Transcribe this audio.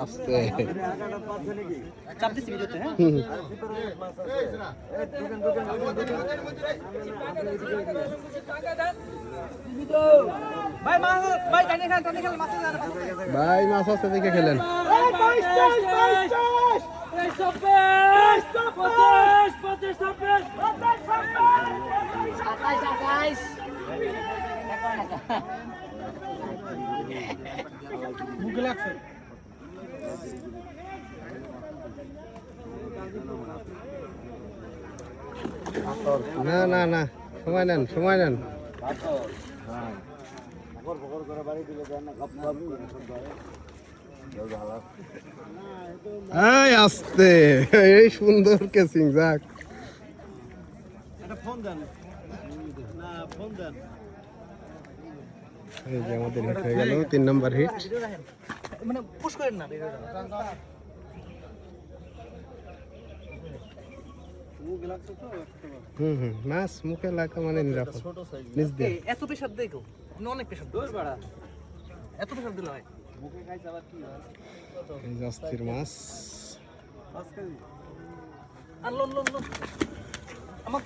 আস্তে চাপ দিচ্ছি ভিডিওতে হ্যাঁ ভাই মাছ ভাই টানে খেলে মাছ ভাই মাছ আছে দেখে খেলেন মুখে লাগছে না না না সময় নেন এই আস্তে এই সুন্দর কেসিং যাক এই যে আমাদের হিট হয়ে গেল 3 নম্বর হিট মানে পুশ করেন না মাছ মুখে লাগা মানে নিরাপদ নিজ দিয়ে এত প্রেসার দেখো অনেক প্রেসার দোষ বাড়া এত প্রেসার দিলে হয় মুখে খাইছে আবার কি হয় এই যে অস্থির মাছ আর লোন আমার